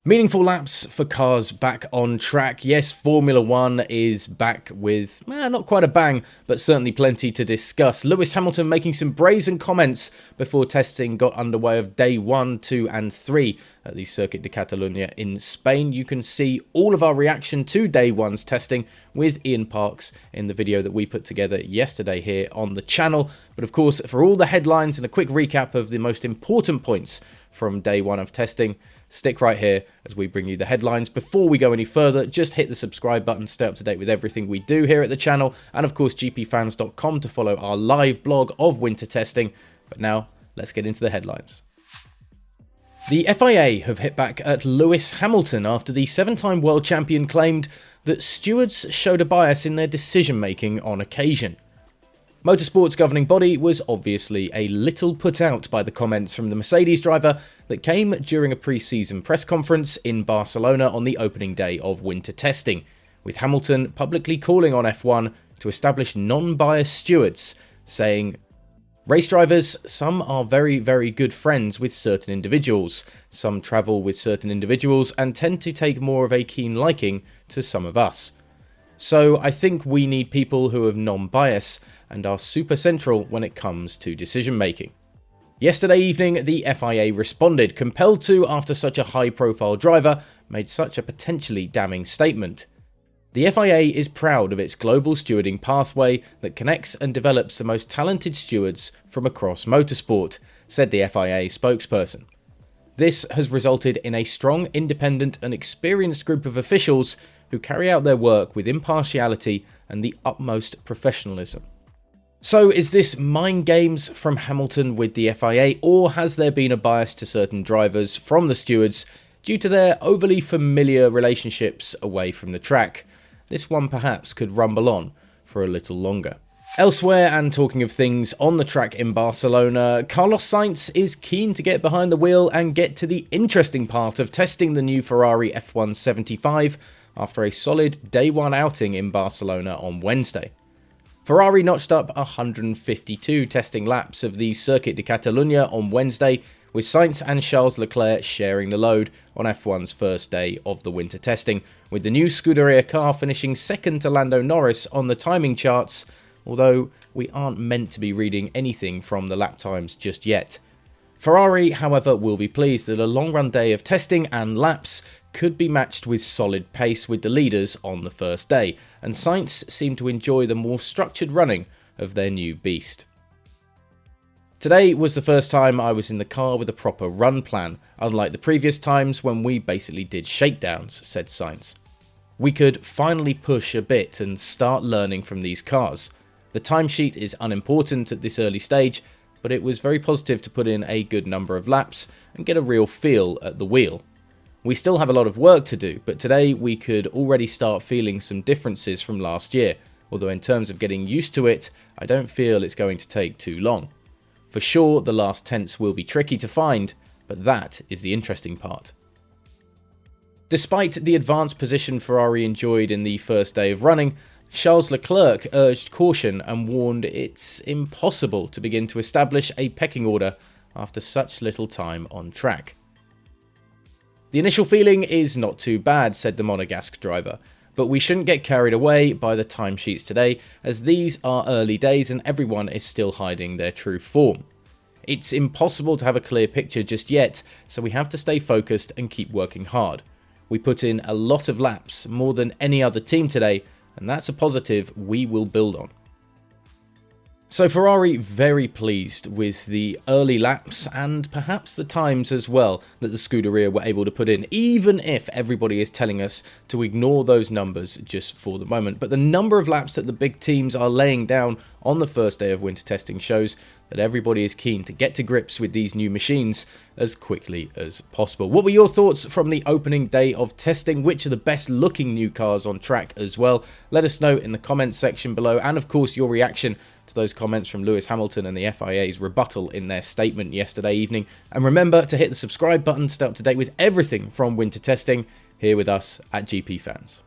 Meaningful laps for cars back on track. Yes, Formula 1 is back with, not quite a bang, but certainly plenty to discuss. Lewis Hamilton making some brazen comments before testing got underway of day 1, 2 and 3 at the Circuit de Catalunya in Spain. You can see all of our reaction to day 1's testing with Ian Parks in the video that we put together yesterday here on the channel. But of course, for all the headlines and a quick recap of the most important points from day 1 of testing, stick right here as we bring you the headlines. Before we go any further, just hit the subscribe button, stay up to date with everything we do here at the channel, and of course GPFans.com to follow our live blog of winter testing. But now, let's get into the headlines. The FIA have hit back at Lewis Hamilton after the 7-time world champion claimed that stewards showed a bias in their decision making on occasion. Motorsport's governing body was obviously a little put out by the comments from the Mercedes driver that came during a pre-season press conference in Barcelona on the opening day of winter testing, with Hamilton publicly calling on F1 to establish non-biased stewards, saying, "Race drivers, some are very, very good friends with certain individuals. Some travel with certain individuals and tend to take more of a keen liking to some of us. So I think we need people who have non-bias and are super central when it comes to decision making." Yesterday evening, the FIA responded, compelled to after such a high-profile driver made such a potentially damning statement. The FIA is proud of its global stewarding pathway that connects and develops the most talented stewards from across motorsport, said the FIA spokesperson. This has resulted in a strong, independent and experienced group of officials who carry out their work with impartiality and the utmost professionalism. So is this mind games from Hamilton with the FIA, or has there been a bias to certain drivers from the stewards due to their overly familiar relationships away from the track? This one perhaps could rumble on for a little longer. Elsewhere, and talking of things on the track in Barcelona, Carlos Sainz is keen to get behind the wheel and get to the interesting part of testing the new Ferrari F175 after a solid day 1 outing in Barcelona on Wednesday. Ferrari notched up 152 testing laps of the Circuit de Catalunya on Wednesday, with Sainz and Charles Leclerc sharing the load on F1's first day of the winter testing, with the new Scuderia car finishing second to Lando Norris on the timing charts, although we aren't meant to be reading anything from the lap times just yet. Ferrari, however, will be pleased that a long-run day of testing and laps could be matched with solid pace with the leaders on the first day, and Sainz seemed to enjoy the more structured running of their new beast. "Today was the first time I was in the car with a proper run plan, unlike the previous times when we basically did shakedowns," said Sainz. "We could finally push a bit and start learning from these cars. The timesheet is unimportant at this early stage, but it was very positive to put in a good number of laps and get a real feel at the wheel. We still have a lot of work to do, but today we could already start feeling some differences from last year, although in terms of getting used to it, I don't feel it's going to take too long. For sure, the last tenths will be tricky to find, but that is the interesting part." Despite the advanced position Ferrari enjoyed in the first day of running, Charles Leclerc urged caution and warned it's impossible to begin to establish a pecking order after such little time on track. "The initial feeling is not too bad," said the Monegasque driver, "but we shouldn't get carried away by the timesheets today, as these are early days and everyone is still hiding their true form. It's impossible to have a clear picture just yet, so we have to stay focused and keep working hard. We put in a lot of laps, more than any other team today, and that's a positive we will build on." So Ferrari very pleased with the early laps and perhaps the times as well that the Scuderia were able to put in, even if everybody is telling us to ignore those numbers just for the moment. But the number of laps that the big teams are laying down on the first day of winter testing shows that everybody is keen to get to grips with these new machines as quickly as possible. What were your thoughts from the opening day of testing? Which are the best looking new cars on track as well? Let us know in the comments section below, and of course your reaction to those comments from Lewis Hamilton and the FIA's rebuttal in their statement yesterday evening. And remember to hit the subscribe button to stay up to date with everything from winter testing here with us at GPFans.